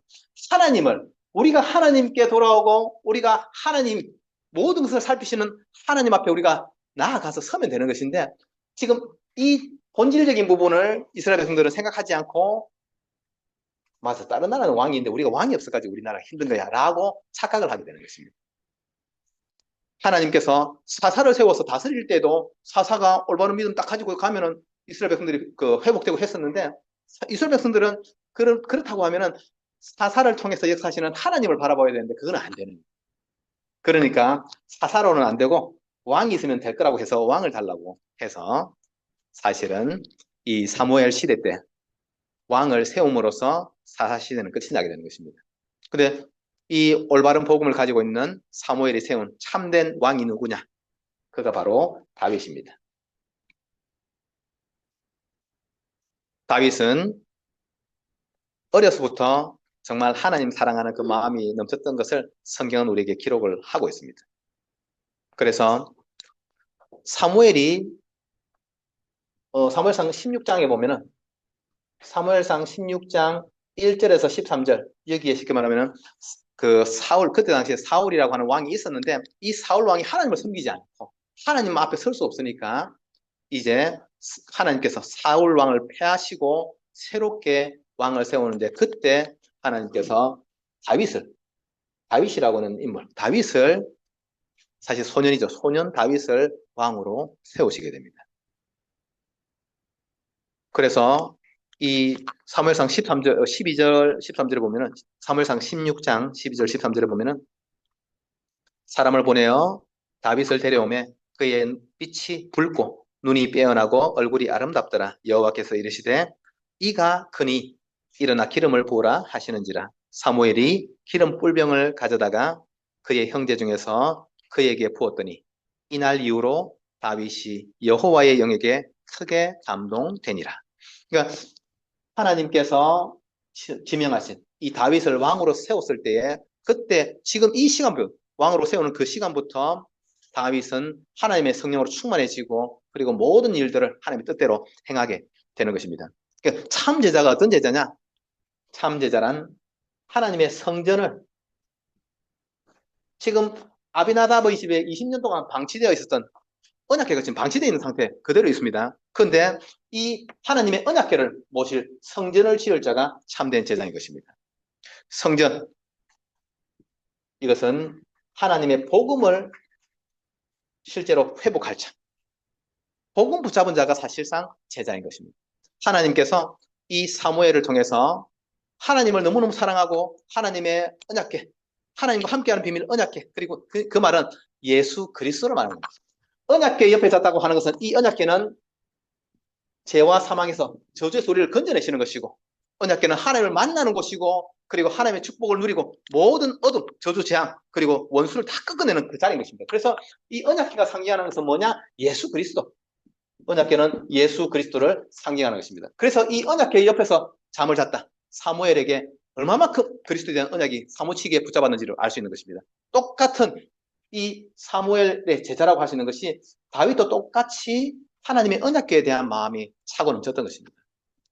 우리가 하나님께 돌아오고 우리가 하나님 모든 것을 살피시는 하나님 앞에 우리가 나아가서 서면 되는 것인데 지금 이 본질적인 부분을 이스라엘 백성들은 생각하지 않고 맞아, 다른 나라는 왕이 있는데 우리가 왕이 없어가지고 우리나라가 힘든 거야 라고 착각을 하게 되는 것입니다. 하나님께서 사사를 세워서 다스릴 때도 사사가 올바른 믿음 딱 가지고 가면은 이스라엘 백성들이 회복되고 했었는데 이스라엘 백성들은 그렇다고 하면은 사사를 통해서 역사하시는 하나님을 바라봐야 되는데 그건 안 되는 거예요. 그러니까 사사로는 안 되고 왕이 있으면 될 거라고 해서 왕을 달라고 해서 사실은 이 사무엘 시대 때 왕을 세움으로써 사사 시대는 끝이 나게 되는 것입니다. 근데 이 올바른 복음을 가지고 있는 사무엘이 세운 참된 왕이 누구냐? 그가 바로 다윗입니다. 다윗은 어려서부터 정말 하나님 사랑하는 그 마음이 넘쳤던 것을 성경은 우리에게 기록을 하고 있습니다. 그래서 사무엘이 사무엘상 16장에 보면은 사무엘상 16장 1절에서 13절 여기에 쉽게 말하면은 그때 당시에 사울이라고 하는 왕이 있었는데 이 사울 왕이 하나님을 섬기지 않고 하나님 앞에 설 수 없으니까 이제 하나님께서 사울 왕을 패하시고 새롭게 왕을 세우는데 그때 하나님께서 다윗이라고 하는 인물, 다윗을 사실 소년이죠. 소년 다윗을 왕으로 세우시게 됩니다. 그래서 이 사무엘상 12절, 13절에 보면은 사무엘상 16장 12절, 13절에 보면은 사람을 보내어 다윗을 데려오매 그의 빛이 붉고 눈이 빼어나고 얼굴이 아름답더라. 여호와께서 이르시되 이가 크니 일어나 기름을 부으라 하시는지라. 사무엘이 기름 뿔병을 가져다가 그의 형제 중에서 그에게 부었더니 이날 이후로 다윗이 여호와의 영에게 크게 감동되니라. 그러니까 하나님께서 지명하신 이 다윗을 왕으로 세웠을 때에 그때 지금 이 시간부터 왕으로 세우는 그 시간부터 다윗은 하나님의 성령으로 충만해지고 그리고 모든 일들을 하나님의 뜻대로 행하게 되는 것입니다. 그러니까 참 제자가 어떤 제자냐? 참 제자란 하나님의 성전을 지금 아비나답의 집에 20년 동안 방치되어 있었던 언약궤가 지금 방치되어 있는 상태 그대로 있습니다. 그런데 이 하나님의 언약궤를 모실 성전을 지을 자가 참된 제자인 것입니다. 성전, 이것은 하나님의 복음을 실제로 회복할 자, 복음 붙잡은 자가 사실상 제자인 것입니다. 하나님께서 이 사무엘을 통해서 하나님을 너무너무 사랑하고 하나님의 언약궤, 하나님과 함께하는 비밀 언약궤, 그리고 그 말은 예수 그리스도를 말하는 겁니다. 언약궤 옆에 잤다고 하는 것은 이 언약궤는 죄와 사망에서 저주의 소리를 건져내시는 것이고 언약궤는 하나님을 만나는 곳이고 그리고 하나님의 축복을 누리고 모든 어둠, 저주, 재앙, 그리고 원수를 다 꺾어내는 그 자리인 것입니다. 그래서 이 언약궤가 상징하는 것은 뭐냐? 예수 그리스도. 언약궤는 예수 그리스도를 상징하는 것입니다. 그래서 이 언약궤 옆에서 잠을 잤다. 사무엘에게 얼마만큼 그리스도에 대한 언약이 사무치게 붙잡았는지를 알 수 있는 것입니다. 똑같은 이 사무엘의 제자라고 할 수 있는 것이 다윗도 똑같이 하나님의 언약궤에 대한 마음이 차고 넘쳤던 것입니다.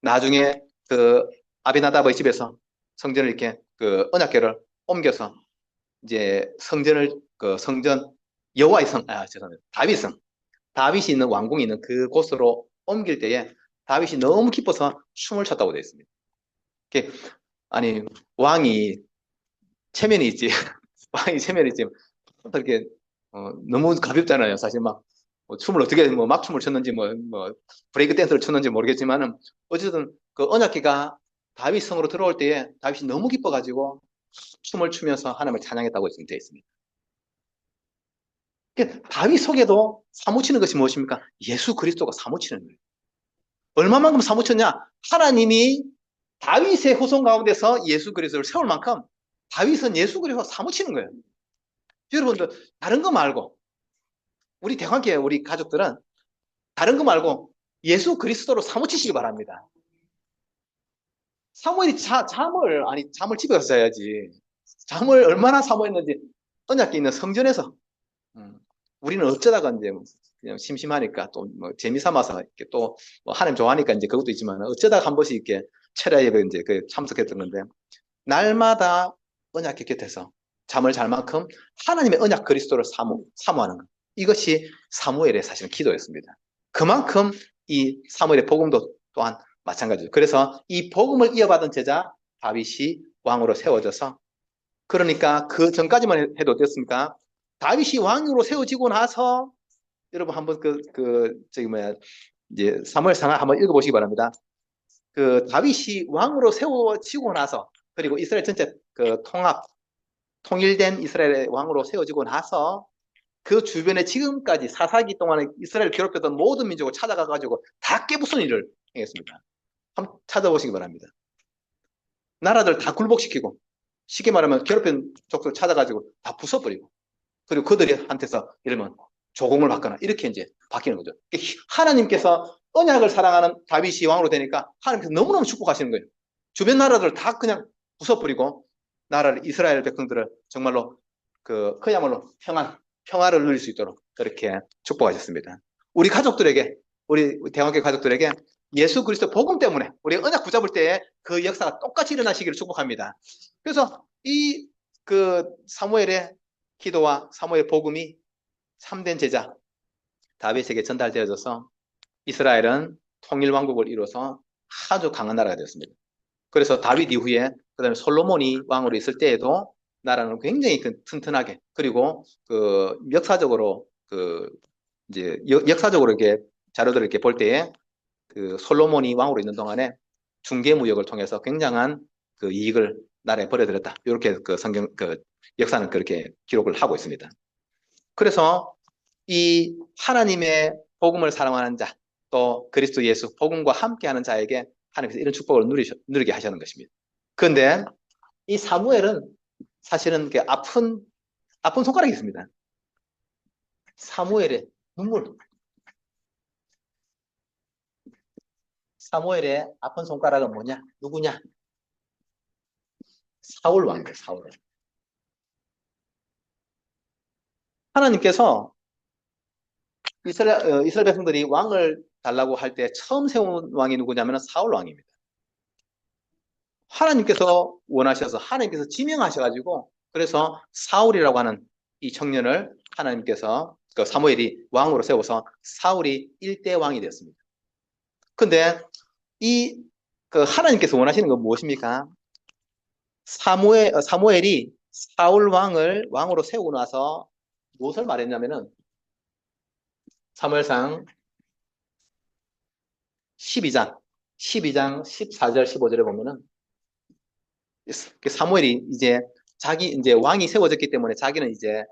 나중에 그 아비나답의 집에서 성전을 이렇게 그 언약궤를 옮겨서 이제 성전을 그 성전 여호와의 성, 죄송합니다. 다윗이 있는 왕궁이 있는 그곳으로 옮길 때에 다윗이 너무 기뻐서 춤을 췄다고 되어 있습니다. 아니 왕이 체면이 있지, 왕이 체면이 있지, 어떻게 너무 가볍잖아요. 사실 뭐 춤을 어떻게 막 춤을 췄는지 뭐 브레이크 댄스를 췄는지 모르겠지만은 어쨌든 그 언약궤가 다윗 성으로 들어올 때에 다윗이 너무 기뻐가지고 춤을 추면서 하나님을 찬양했다고 되어 있습니다. 다윗 속에도 사무치는 것이 무엇입니까? 예수 그리스도가 사무치는 거예요. 얼마만큼 사무쳤냐? 하나님이 다윗의 후손 가운데서 예수 그리스도를 세울 만큼 다윗은 예수 그리스도가 사무치는 거예요. 여러분들 다른 거 말고 우리 대관계 우리 가족들은 다른 거 말고 예수 그리스도로 사무치시기 바랍니다. 사무엘이 잠을 집에 가서 자야지. 잠을 얼마나 사모했는지 언약궤 있는 성전에서. 우리는 어쩌다가 이제 그냥 심심하니까 또 뭐 재미삼아서 이렇게 또 뭐 하나님 좋아하니까 이제 그것도 있지만 어쩌다가 한 번씩 이렇게 철야 예배 이제 그 참석했던 건데 날마다 언약궤 곁에서 잠을 잘 만큼 하나님의 언약 그리스도를 사모하는 것. 이것이 사무엘의 사실은 기도였습니다. 그만큼 이 사무엘의 복음도 또한 마찬가지죠. 그래서 이 복음을 이어받은 제자 다윗이 왕으로 세워져서 그러니까 그 전까지만 해도 어땠습니까? 다윗이 왕으로 세워지고 나서 여러분 한번 이제 사무엘상 한번 읽어보시기 바랍니다. 그 다윗이 왕으로 세워지고 나서 그리고 이스라엘 전체 그 통일된 이스라엘의 왕으로 세워지고 나서 그 주변에 지금까지 사사기 동안에 이스라엘을 괴롭혔던 모든 민족을 찾아가가지고 다 깨부순 일을 행했습니다. 한번 찾아보시기 바랍니다. 나라들 다 굴복시키고 쉽게 말하면 괴롭힌 족속을 찾아가지고 다 부숴버리고 그리고 그들한테서 이러면 조공을 받거나 이렇게 이제 바뀌는 거죠. 하나님께서 언약을 사랑하는 다윗이 왕으로 되니까 하나님께서 너무너무 축복하시는 거예요. 주변 나라들 다 그냥 부숴버리고 나라를 이스라엘 백성들을 정말로 그야말로 평화를 누릴 수 있도록 그렇게 축복하셨습니다. 우리 가족들에게 우리 대학교 가족들에게 예수 그리스도 복음 때문에 우리 언약 붙잡을 때에 그 역사가 똑같이 일어나시기를 축복합니다. 그래서 이 사무엘의 기도와 사무엘의 복음이 참된 제자 다윗에게 전달되어져서 이스라엘은 통일왕국을 이루어서 아주 강한 나라가 되었습니다. 그래서 다윗 이후에 그다음에 솔로몬이 왕으로 있을 때에도 나라는 굉장히 튼튼하게 그리고 역사적으로 이제 역사적으로 이렇게 자료들을 이렇게 볼 때에 솔로몬이 왕으로 있는 동안에 중개무역을 통해서 굉장한 이익을 나라에 벌어들였다. 이렇게 역사는 그렇게 기록을 하고 있습니다. 그래서 이 하나님의 복음을 사랑하는 자, 또 그리스도 예수 복음과 함께하는 자에게 하나님께서 이런 축복을 누리게 하시는 것입니다. 그런데 이 사무엘은 사실은 아픈 손가락이 있습니다. 사무엘의 눈물. 사무엘의 아픈 손가락은 뭐냐? 누구냐? 사울 왕이에요. 사울. 하나님께서 이스라엘 백성들이 왕을 달라고 할 때 처음 세운 왕이 누구냐면 사울 왕입니다. 하나님께서 원하셔서 하나님께서 지명하셔가지고 그래서 사울이라고 하는 이 청년을 하나님께서 사무엘이 왕으로 세워서 사울이 1대 왕이 되었습니다. 근데 하나님께서 원하시는 건 무엇입니까? 사무엘이 사울 왕을 왕으로 세우고 나서 무엇을 말했냐면은 사무엘상 12장 14절 15절에 보면은 사무엘이 이제 왕이 세워졌기 때문에 자기는 이제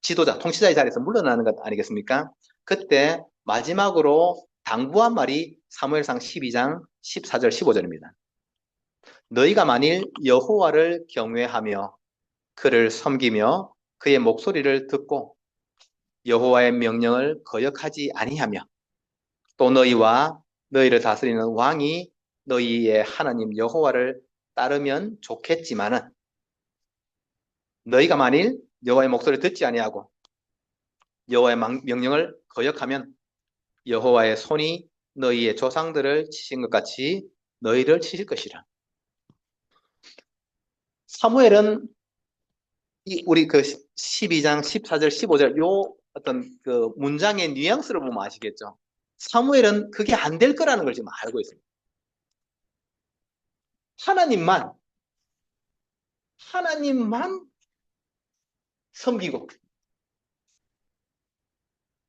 지도자, 통치자의 자리에서 물러나는 것 아니겠습니까? 그때 마지막으로 당부한 말이 사무엘상 12장 14절 15절입니다. 너희가 만일 여호와를 경외하며 그를 섬기며 그의 목소리를 듣고 여호와의 명령을 거역하지 아니하며 또 너희와 너희를 다스리는 왕이 너희의 하나님 여호와를 따르면 좋겠지만은 너희가 만일 여호와의 목소리를 듣지 아니하고 여호와의 명령을 거역하면 여호와의 손이 너희의 조상들을 치신 것 같이 너희를 치실 것이라. 사무엘은 우리 그 12장, 14절, 15절 요 어떤 그 문장의 뉘앙스를 보면 아시겠죠? 사무엘은 그게 안 될 거라는 걸 지금 알고 있습니다. 하나님만 섬기고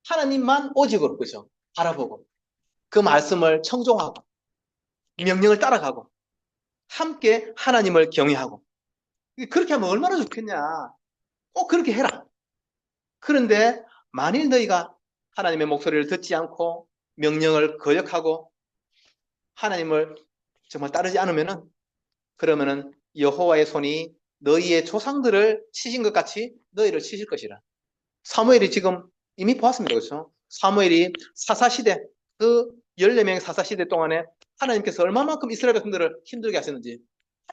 하나님만 오직으로 그죠? 바라보고 그 말씀을 청종하고 명령을 따라가고 함께 하나님을 경외하고 그렇게 하면 얼마나 좋겠냐. 꼭 그렇게 해라. 그런데 만일 너희가 하나님의 목소리를 듣지 않고 명령을 거역하고 하나님을 정말 따르지 않으면은 그러면은 여호와의 손이 너희의 조상들을 치신 것 같이 너희를 치실 것이라. 사무엘이 지금 이미 보았습니다. 그렇죠? 사무엘이 사사시대 그 14명의 사사시대 동안에 하나님께서 얼마만큼 이스라엘 백성들을 힘들게 하셨는지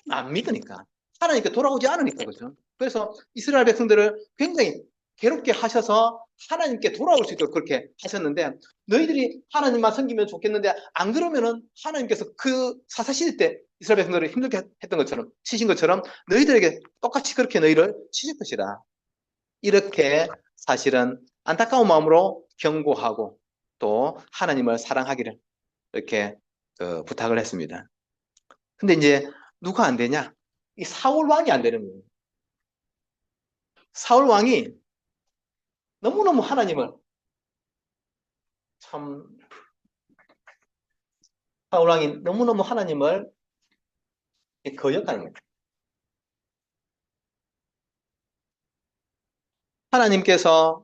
안 믿으니까 하나님께 돌아오지 않으니까 그렇죠? 그래서 이스라엘 백성들을 굉장히 괴롭게 하셔서 하나님께 돌아올 수 있도록 그렇게 하셨는데 너희들이 하나님만 섬기면 좋겠는데 안 그러면은 하나님께서 그 사사시대 때 이스라엘 백성들을 힘들게 했던 것처럼 치신 것처럼 너희들에게 똑같이 그렇게 너희를 치실 것이다. 이렇게 사실은 안타까운 마음으로 경고하고 또 하나님을 사랑하기를 이렇게 부탁을 했습니다. 근데 이제 누가 안 되냐? 이 사울 왕이 안 되는 거예요. 사울 왕이 너무너무 하나님을 참 사울 왕이 너무너무 하나님을 거역하는 거예요. 하나님께서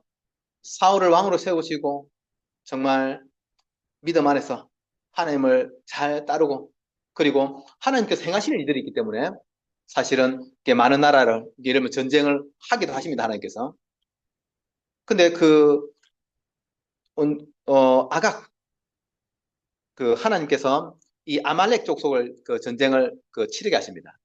사울을 왕으로 세우시고 정말 믿음 안에서 하나님을 잘 따르고 그리고 하나님께서 행하시는 일들이 있기 때문에 사실은 많은 나라를 예를 들면 전쟁을 하기도 하십니다. 하나님께서. 근데 아각 하나님께서 이 아말렉 족속을 전쟁을 치르게 하십니다.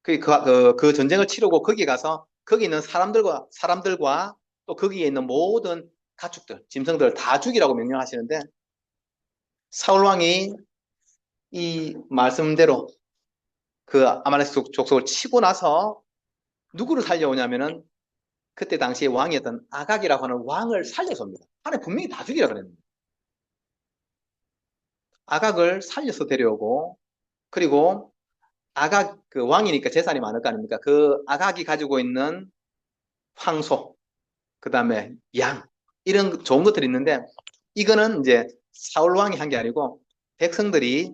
그 전쟁을 치르고 거기 가서 거기 있는 사람들과 또 거기에 있는 모든 가축들, 짐승들을 다 죽이라고 명령하시는데 사울 왕이 이 말씀대로 그 아말렉 족속을 치고 나서 누구를 살려오냐면은 그때 당시에 왕이었던 아각이라고 하는 왕을 살려서 옵니다. 하나님 분명히 다 죽이라 그랬는데 아각을 살려서 데려오고 그리고 아각 그 왕이니까 재산이 많을 거 아닙니까? 그 아각이 가지고 있는 황소, 그 다음에 양 이런 좋은 것들이 있는데 이거는 이제 사울 왕이 한 게 아니고 백성들이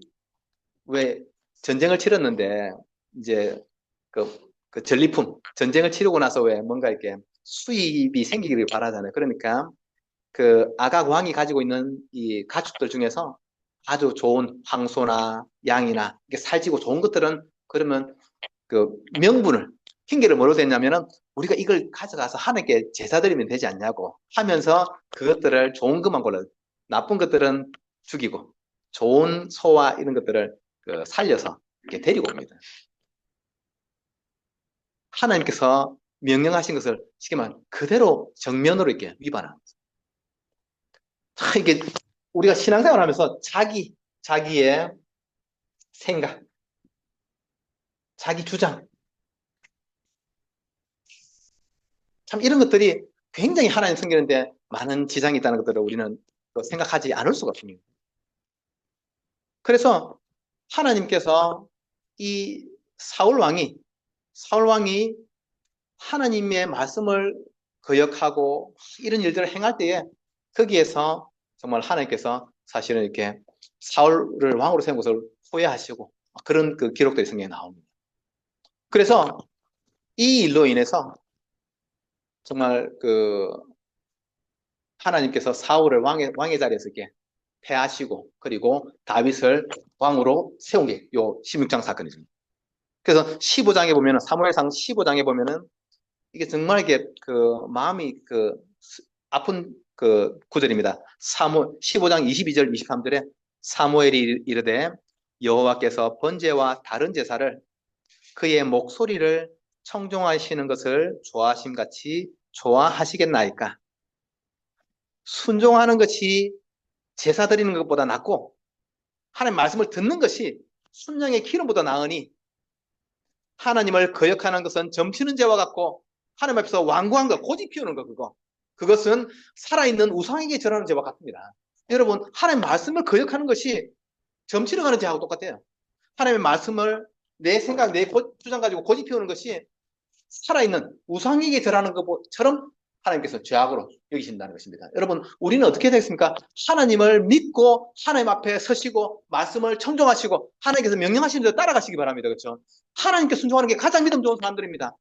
왜 전쟁을 치렀는데 이제 그 전리품 전쟁을 치르고 나서 왜 뭔가 이렇게 수입이 생기기를 바라잖아요. 그러니까 그 아각 왕이 가지고 있는 이 가축들 중에서 아주 좋은 황소나 양이나 이게 살찌고 좋은 것들은 그러면 그 명분을 핑계를 뭐로 댔냐면은 우리가 이걸 가져가서 하나님께 제사 드리면 되지 않냐고 하면서 그것들을 좋은 것만 골라 나쁜 것들은 죽이고 좋은 소와 이런 것들을 살려서 이렇게 데리고 옵니다. 하나님께서 명령하신 것을 쉽게 말하면 그대로 정면으로 이렇게 위반하는 거죠. 이게 우리가 신앙생활 하면서 자기의 생각, 자기 주장, 참 이런 것들이 굉장히 하나님 섬기는데 많은 지장이 있다는 것들을 우리는 생각하지 않을 수가 없습니다. 그래서 하나님께서 이 사울 왕이 하나님의 말씀을 거역하고 이런 일들을 행할 때에 거기에서 정말 하나님께서 사실은 이렇게 사울을 왕으로 세운 것을 후회하시고 그런 그 기록들이 성경에 나옵니다. 그래서 이 일로 인해서 정말 하나님께서 사울을 왕의 자리에서 이렇게 패하시고 그리고 다윗을 왕으로 세운 게 요 16장 사건이죠. 그래서 15장에 보면은, 사무엘상 15장에 보면은, 이게 정말 이게 그 마음이 아픈 그 구절입니다. 15장 22절, 23절에 사무엘이 이르되 여호와께서 번제와 다른 제사를 그의 목소리를 청종하시는 것을 좋아하심 같이 좋아하시겠나이까? 순종하는 것이 제사 드리는 것보다 낫고 하나님 말씀을 듣는 것이 순양의 기름보다 나으니 하나님을 거역하는 것은 점치는 죄와 같고 하나님 앞에서 완고한 것, 고집 피우는 것, 그것은 살아있는 우상에게 절하는 죄와 같습니다. 여러분, 하나님 말씀을 거역하는 것이 점치러 가는 죄하고 똑같아요. 하나님의 말씀을 내 생각, 내 주장 가지고 고집 피우는 것이 살아있는 우상에게 절하는 것처럼 하나님께서 죄악으로 여기신다는 것입니다. 여러분, 우리는 어떻게 되겠습니까? 하나님을 믿고 하나님 앞에 서시고 말씀을 청종하시고 하나님께서 명령하시는 대로 따라가시기 바랍니다. 그렇죠? 하나님께 순종하는 게 가장 믿음 좋은 사람들입니다.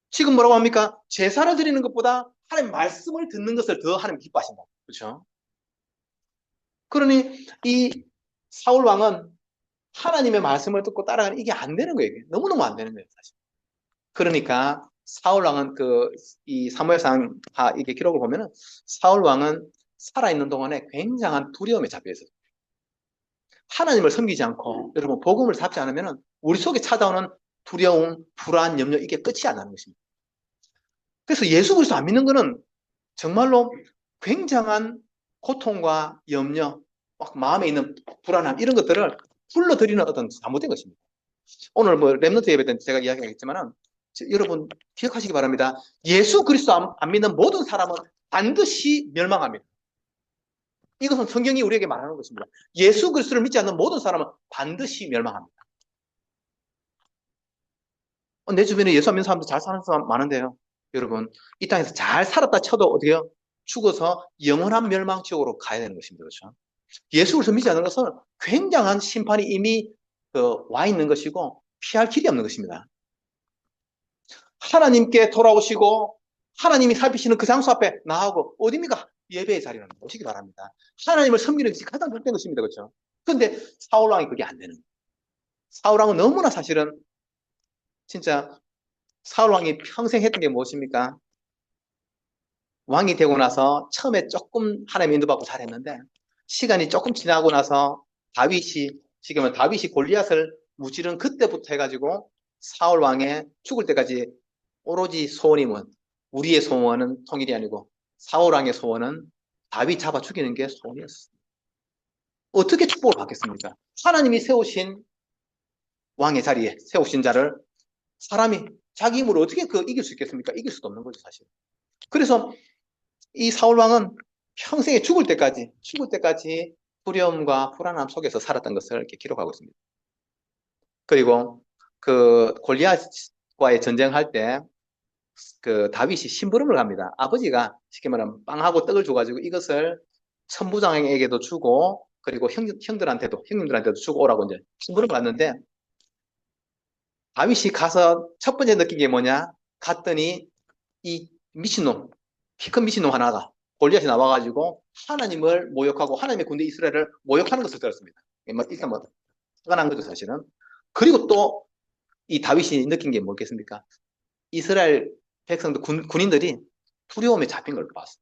지금 뭐라고 합니까? 제사를 드리는 것보다 하나님 말씀을 듣는 것을 더 하나님 기뻐하신다. 그렇죠? 그러니 이 사울 왕은 하나님의 말씀을 듣고 따라가는 이게 안 되는 거예요. 너무너무 안 되는 거예요, 사실. 그러니까 사울 왕은 이 사무엘상 이게 기록을 보면은 사울 왕은 살아있는 동안에 굉장한 두려움에 잡혀 있어요. 하나님을 섬기지 않고 여러분 복음을 잡지 않으면은 우리 속에 찾아오는 두려움, 불안, 염려 이게 끝이 안 나는 것입니다. 그래서 예수 그리스도 안 믿는 거는 정말로 굉장한 고통과 염려, 막 마음에 있는 불안함 이런 것들을 불러들이는 어떤 잘못된 것입니다. 오늘 뭐 랩넌트 예배 때 제가 이야기하겠지만은 여러분 기억하시기 바랍니다. 예수 그리스도 안 믿는 모든 사람은 반드시 멸망합니다. 이것은 성경이 우리에게 말하는 것입니다. 예수 그리스도를 믿지 않는 모든 사람은 반드시 멸망합니다. 내 주변에 예수 안 믿는 사람들 잘 사는 사람 많은데요. 여러분 이 땅에서 잘 살았다 쳐도 어디요? 죽어서 영원한 멸망 지옥으로 가야 되는 것입니다. 그렇죠? 예수 그리스도 믿지 않는 것은 굉장한 심판이 이미 와 있는 것이고 피할 길이 없는 것입니다. 하나님께 돌아오시고 하나님이 살피시는 그 장소 앞에 나하고 어디입니까? 예배의 자리를 오시기 바랍니다. 하나님을 섬기는 것이 가장 절대인 것입니다. 그렇죠? 그런데 사울왕이 그게 안 되는 거예요. 사울왕은 너무나 사실은 진짜 사울왕이 평생 했던 게 무엇입니까? 왕이 되고 나서 처음에 조금 하나님 인도받고 잘했는데 시간이 조금 지나고 나서 지금은 다윗이 골리앗을 무찌른 그때부터 해가지고 사울 왕의 죽을 때까지 오로지 소원이면 우리의 소원은 통일이 아니고 사울 왕의 소원은 다윗 잡아 죽이는 게 소원이었어요. 어떻게 축복을 받겠습니까? 하나님이 세우신 왕의 자리에 세우신 자를 사람이 자기 힘으로 어떻게 이길 수 있겠습니까? 이길 수도 없는 거죠, 사실. 그래서 이 사울 왕은 평생에 죽을 때까지 두려움과 불안함 속에서 살았던 것을 이렇게 기록하고 있습니다. 그리고 그 골리앗과의 전쟁할 때 다윗이 심부름을 갑니다. 아버지가 쉽게 말하면 빵하고 떡을 줘가지고 이것을 천부장에게도 주고 그리고 형님들한테도 주고 오라고 이제 심부름을 갔는데 다윗이 가서 첫 번째 느낀 게 뭐냐? 갔더니 이 미친놈, 키 큰 미친놈 하나가 골리앗이 나와가지고 하나님을 모욕하고 하나님의 군대 이스라엘을 모욕하는 것을 들었습니다. 일단 화가 난 거죠, 사실은. 그리고 또 이 다윗이 느낀 게 뭐겠습니까? 이스라엘 백성들, 군인들이 두려움에 잡힌 걸 봤어요.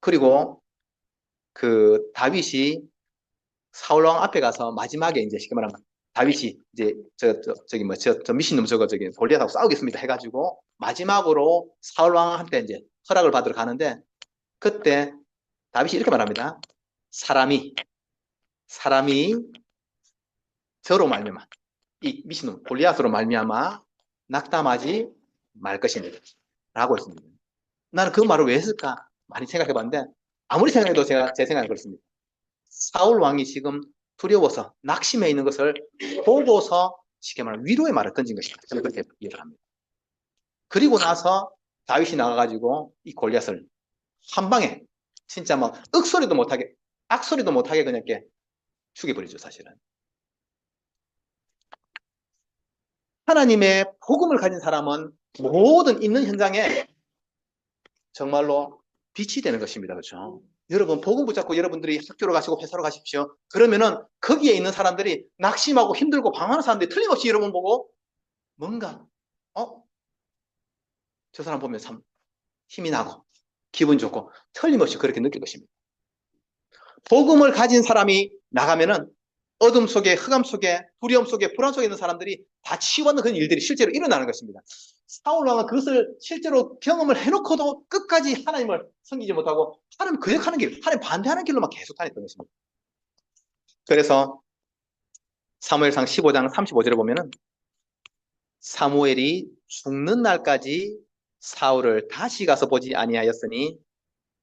그리고 다윗이 사울왕 앞에 가서 마지막에 이제 쉽게 말하면 다윗이 이제 저 미신놈 골리앗하고 싸우겠습니다 해가지고 마지막으로 사울왕한테 이제 허락을 받으러 가는데 그때 다윗이 이렇게 말합니다. 사람이 저로 말미암아 이 미신놈 골리앗으로 말미암아 낙담하지 말 것입니다. 라고 했습니다. 나는 그 말을 왜 했을까? 많이 생각해 봤는데 아무리 생각해도 제 생각은 그렇습니다. 사울 왕이 지금 두려워서 낙심해 있는 것을 보고서 쉽게 말하면 위로의 말을 던진 것입니다. 저는 그렇게 이해를 합니다. 그리고 나서 다윗이 나가가지고 이 골리앗을 한 방에 진짜 뭐 악소리도 못하게 그냥 이렇게 죽여버리죠, 사실은. 하나님의 복음을 가진 사람은 모든 있는 현장에 정말로 빛이 되는 것입니다. 그렇죠? 여러분 복음 붙잡고 여러분들이 학교로 가시고 회사로 가십시오. 그러면은 거기에 있는 사람들이 낙심하고 힘들고 방황하는 사람들이 틀림없이 여러분 보고 뭔가 저 사람 보면 참 힘이 나고 기분 좋고 틀림없이 그렇게 느낄 것입니다. 복음을 가진 사람이 나가면은 어둠 속에, 흑암 속에, 두려움 속에, 불안 속에 있는 사람들이 다 치유받는 그런 일들이 실제로 일어나는 것입니다. 사울 왕은 그것을 실제로 경험을 해놓고도 끝까지 하나님을 섬기지 못하고 하나님 거역하는 길, 하나님 반대하는 길로만 계속 다녔던 것입니다. 그래서 사무엘상 15장 35절에 보면은 사무엘이 죽는 날까지 사울을 다시 가서 보지 아니하였으니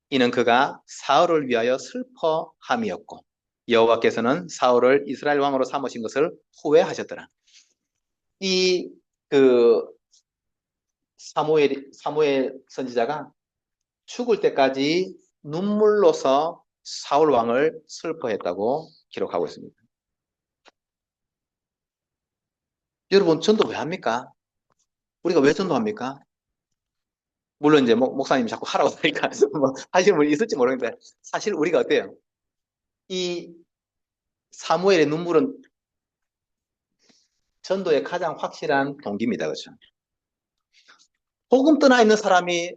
이는 그가 사울을 위하여 슬퍼함이었고 여호와께서는 사울을 이스라엘 왕으로 삼으신 것을 후회하셨더라. 이 사무엘 선지자가 죽을 때까지 눈물로서 사울 왕을 슬퍼했다고 기록하고 있습니다. 여러분 전도 왜 합니까? 우리가 왜 전도합니까? 물론 이제 목사님이 자꾸 하라고 하니까 뭐 하시는 분이 있을지 모르겠는데 사실 우리가 어때요? 이 사무엘의 눈물은 전도의 가장 확실한 동기입니다. 그렇죠? 복음 떠나 있는 사람이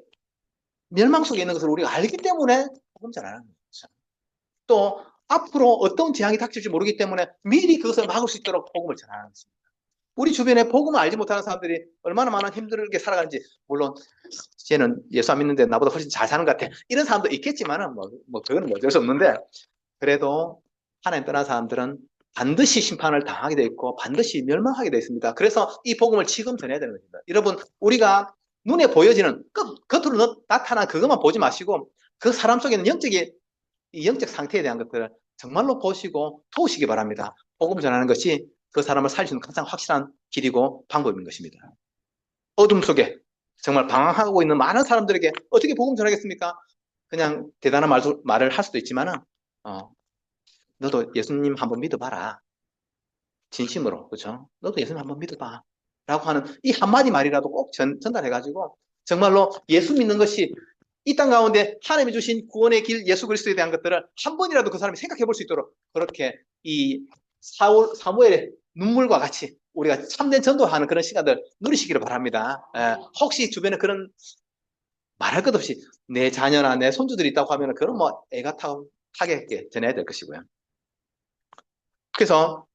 멸망 속에 있는 것을 우리가 알기 때문에 복음 잘 안 하는 거죠. 또 앞으로 어떤 재앙이 닥칠지 모르기 때문에 미리 그것을 막을 수 있도록 복음을 전하는 것입니다. 우리 주변에 복음을 알지 못하는 사람들이 얼마나 많은 힘들게 살아가는지 물론 쟤는 예수 안 믿는데 나보다 훨씬 잘 사는 것 같아 이런 사람도 있겠지만은 그건 어쩔 수 없는데 그래도 하나님 떠난 사람들은 반드시 심판을 당하게 돼 있고 반드시 멸망하게 돼 있습니다. 그래서 이 복음을 지금 전해야 되는 겁니다. 여러분 우리가 눈에 보여지는 겉으로 나타난 그것만 보지 마시고 그 사람 속에 있는 영적 상태에 대한 것들을 정말로 보시고 도우시기 바랍니다. 복음 전하는 것이 그 사람을 살릴 수 있는 가장 확실한 길이고 방법인 것입니다. 어둠 속에 정말 방황하고 있는 많은 사람들에게 어떻게 복음 전하겠습니까? 그냥 대단한 말을 할 수도 있지만은 너도 예수님 한번 믿어봐라. 진심으로, 그렇죠? 너도 예수님 한번 믿어봐. 라고 하는 이 한마디 말이라도 꼭 전달해가지고 정말로 예수 믿는 것이 이 땅 가운데 하나님이 주신 구원의 길 예수 그리스도에 대한 것들을 한 번이라도 그 사람이 생각해 볼 수 있도록 그렇게 이 사무엘의 눈물과 같이 우리가 참된 전도하는 그런 시간들 누리시기를 바랍니다. 혹시 주변에 그런 말할 것 없이 내 자녀나 내 손주들이 있다고 하면 그런 뭐 애가 타게 전해야 될 것이고요. 그래서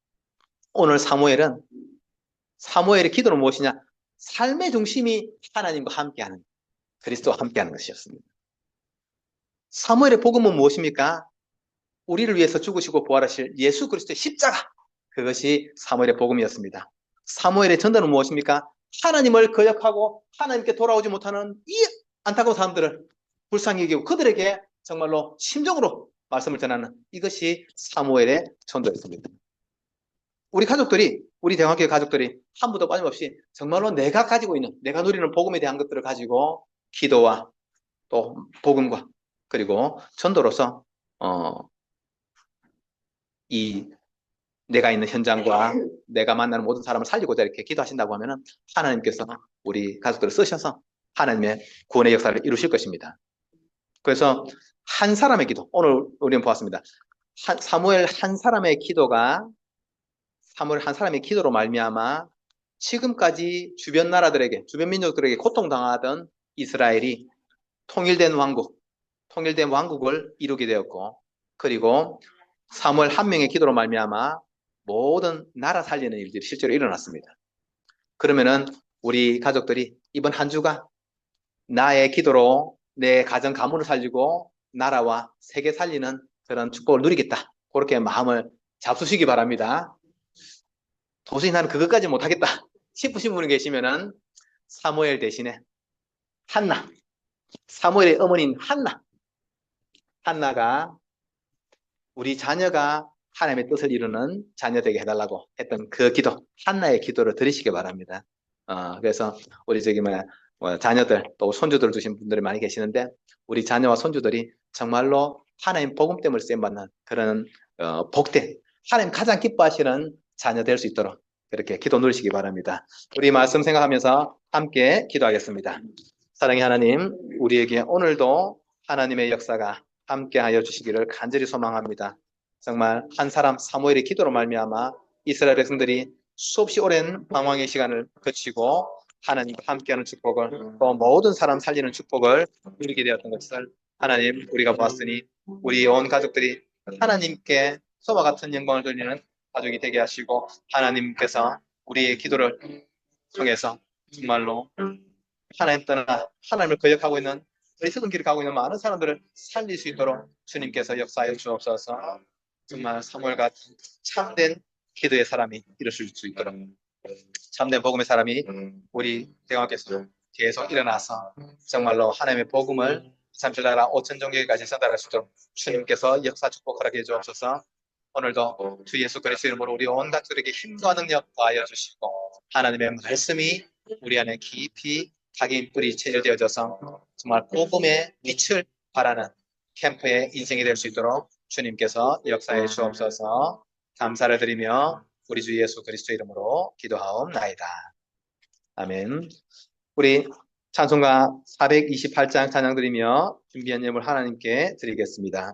오늘 사무엘의 기도는 무엇이냐? 삶의 중심이 하나님과 함께하는 그리스도와 함께하는 것이었습니다. 사무엘의 복음은 무엇입니까? 우리를 위해서 죽으시고 부활하실 예수 그리스도의 십자가 그것이 사무엘의 복음이었습니다. 사무엘의 전도는 무엇입니까? 하나님을 거역하고 하나님께 돌아오지 못하는 이 안타까운 사람들을 불쌍히 여기고 그들에게 정말로 심정으로 말씀을 전하는 이것이 사무엘의 전도였습니다. 우리 대형학교 가족들이 한 분도 빠짐없이 정말로 내가 가지고 있는, 내가 누리는 복음에 대한 것들을 가지고 기도와 또 복음과 그리고 전도로서 내가 있는 현장과 내가 만나는 모든 사람을 살리고자 이렇게 기도하신다고 하면은 하나님께서 우리 가족들을 쓰셔서 하나님의 구원의 역사를 이루실 것입니다. 그래서 한 사람의 기도, 오늘 우리는 보았습니다. 사무엘 한 사람의 기도로 말미암아 지금까지 주변 나라들에게, 주변 민족들에게 고통당하던 이스라엘이 통일된 왕국을 이루게 되었고, 그리고 사무엘 한 명의 기도로 말미암아 모든 나라 살리는 일들이 실제로 일어났습니다. 그러면은 우리 가족들이 이번 한 주가 나의 기도로 내 가정 가문을 살리고 나라와 세계 살리는 그런 축복을 누리겠다. 그렇게 마음을 잡수시기 바랍니다. 도저히 나는 그것까지 못하겠다 싶으신 분이 계시면은 사무엘 대신에 사무엘의 어머니인 한나가 우리 자녀가 하나님의 뜻을 이루는 자녀 되게 해달라고 했던 그 기도, 한나의 기도를 드리시기 바랍니다. 그래서 우리 자녀들 또 손주들 주신 분들이 많이 계시는데 우리 자녀와 손주들이 정말로 하나님 복음 때문에 쓰임받는 그런 복된 하나님 가장 기뻐하시는 자녀 될 수 있도록 그렇게 기도 누리시기 바랍니다. 우리 말씀 생각하면서 함께 기도하겠습니다. 사랑의 하나님, 우리에게 오늘도 하나님의 역사가 함께하여 주시기를 간절히 소망합니다. 정말 한 사람 사무엘의 기도로 말미암아 이스라엘 백성들이 수없이 오랜 방황의 시간을 거치고 하나님과 함께하는 축복을 또 모든 사람 살리는 축복을 누리게 되었던 것을 하나님 우리가 보았으니 우리 온 가족들이 하나님께 소와 같은 영광을 돌리는 가족이 되게 하시고 하나님께서 우리의 기도를 통해서 정말로 하나님 떠나 하나님을 거역하고 있는 어리석은 길을 가고 있는 많은 사람들을 살릴 수 있도록 주님께서 역사해 주옵소서. 정말 사무엘 같은 참된 기도의 사람이 이루어질 수 있도록 참된 복음의 사람이 우리 대왕께서 계속 일어나서 정말로 하나님의 복음을 3천 나라 5천 종교까지 전달할 수 있도록 주님께서 역사 축복 허락해 주옵소서. 오늘도 주 예수 그리스도의 이름으로 우리 온 가족들에게 힘과 능력 더하여 주시고 하나님의 말씀이 우리 안에 깊이 각인 뿌리 체질되어져서 정말 복음의 빛을 발하는 캠프의 인생이 될 수 있도록 주님께서 역사해 주옵소서. 감사를 드리며 우리 주 예수 그리스도 이름으로 기도하옵나이다. 아멘. 우리 찬송가 428장 찬양 드리며 준비한 예물 하나님께 드리겠습니다.